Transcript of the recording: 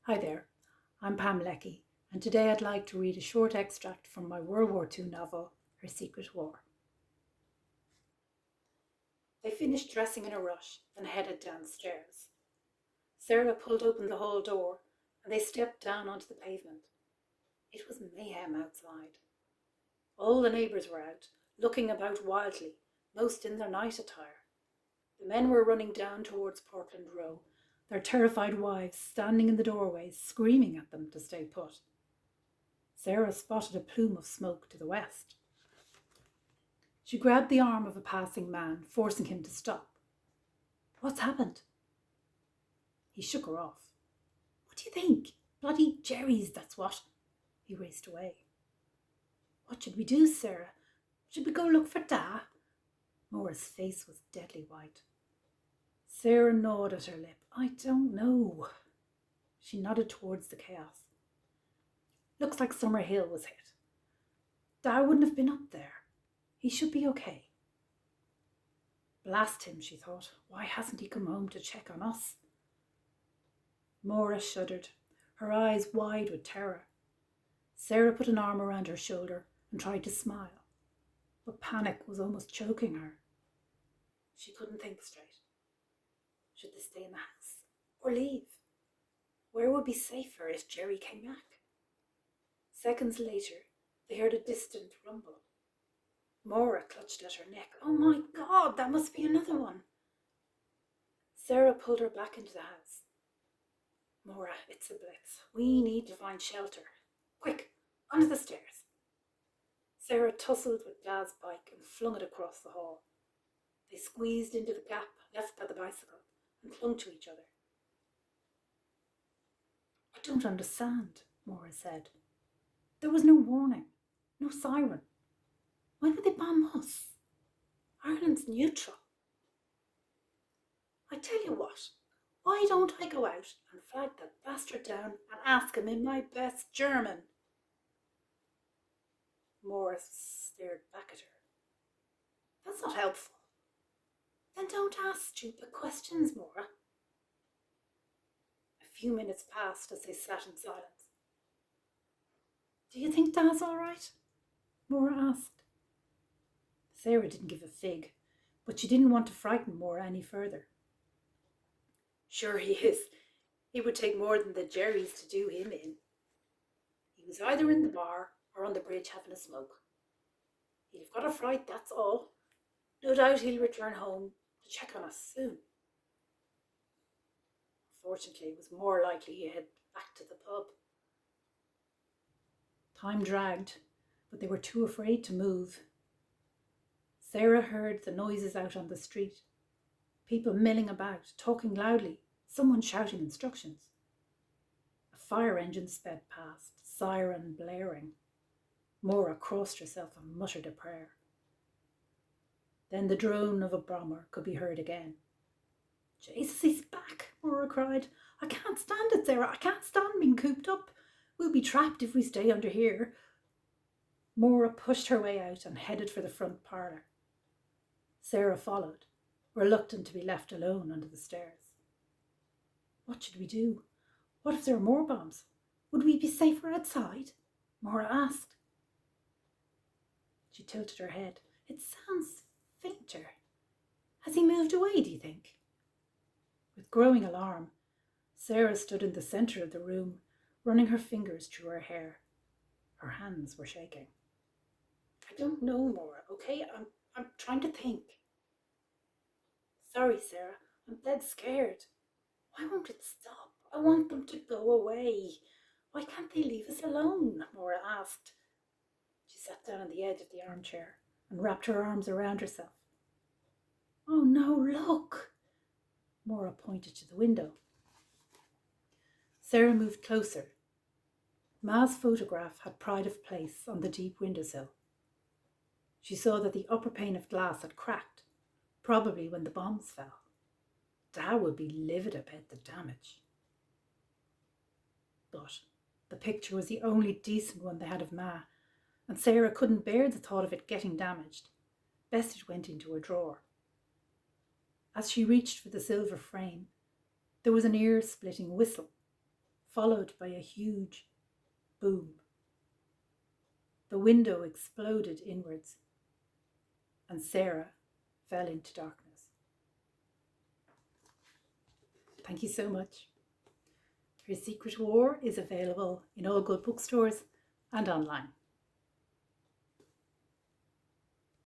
Hi there, I'm Pam Leckie, and today I'd like to read a short extract from my World War II novel, Her Secret War. They finished dressing in a rush and headed downstairs. Sarah pulled open the hall door and they stepped down onto the pavement. It was mayhem outside. All the neighbours were out, looking about wildly, most in their night attire. The men were running down towards Portland Row, their terrified wives standing in the doorways, screaming at them to stay put. Sarah spotted a plume of smoke to the west. She grabbed the arm of a passing man, forcing him to stop. What's happened? He shook her off. What do you think? Bloody Jerry's, that's what. He raced away. What should we do, Sarah? Should we go look for Da? Maura's face was deadly white. Sarah gnawed at her lip. I don't know. She nodded towards the chaos. Looks like Summer Hill was hit. Da wouldn't have been up there. He should be okay. Blast him, she thought. Why hasn't he come home to check on us? Maura shuddered, her eyes wide with terror. Sarah put an arm around her shoulder and tried to smile, but panic was almost choking her. She couldn't think straight. Should they stay in the house or leave? Where would be safer if Jerry came back? Seconds later, they heard a distant rumble. Maura clutched at her neck. Oh my God, that must be another one. Sarah pulled her back into the house. Maura, it's a blitz. We need to find shelter. Quick, onto the stairs. Sarah tussled with Da's bike and flung it across the hall. They squeezed into the gap left by the bicycle and clung to each other. I don't understand, Maura said. There was no warning, no siren. Why would they bomb us? Ireland's neutral. I tell you what, why don't I go out and flag that bastard down and ask him in my best German? Maura stared back at her. That's not helpful. Then don't ask stupid questions, Maura. A few minutes passed as they sat in silence. Do you think Dad's all right? Maura asked. Sarah didn't give a fig, but she didn't want to frighten Maura any further. Sure he is. He would take more than the Jerrys to do him in. He was either in the bar or on the bridge having a smoke. He'd have got a fright, that's all. No doubt he'll return home to check on us soon. Fortunately, it was more likely he'd head back to the pub. Time dragged, but they were too afraid to move. Sarah heard the noises out on the street. People milling about, talking loudly, someone shouting instructions. A fire engine sped past, siren blaring. Maura crossed herself and muttered a prayer. Then the drone of a bomber could be heard again. Jesus, he's back, Maura cried. I can't stand it, Sarah. I can't stand being cooped up. We'll be trapped if we stay under here. Maura pushed her way out and headed for the front parlour. Sarah followed, reluctant to be left alone under the stairs. What should we do? What if there are more bombs? Would we be safer outside? Maura asked. She tilted her head. It sounds fainter. Has he moved away, do you think? With growing alarm, Sarah stood in the centre of the room, running her fingers through her hair. Her hands were shaking. I don't know, Maura, okay? I'm trying to think. Sorry, Sarah. I'm dead scared. Why won't it stop? I want them to go away. Why can't they leave us alone? Maura asked. She sat down on the edge of the armchair and wrapped her arms around herself. Oh no, look! Maura pointed to the window. Sarah moved closer. Ma's photograph had pride of place on the deep windowsill. She saw that the upper pane of glass had cracked, probably when the bombs fell. Da would be livid about the damage. But the picture was the only decent one they had of Ma, and Sarah couldn't bear the thought of it getting damaged. Best it went into a drawer. As she reached for the silver frame, there was an ear-splitting whistle. followed by a huge boom. The window exploded inwards, and Sarah fell into darkness. Thank you so much. Her Secret War is available in all good bookstores and online.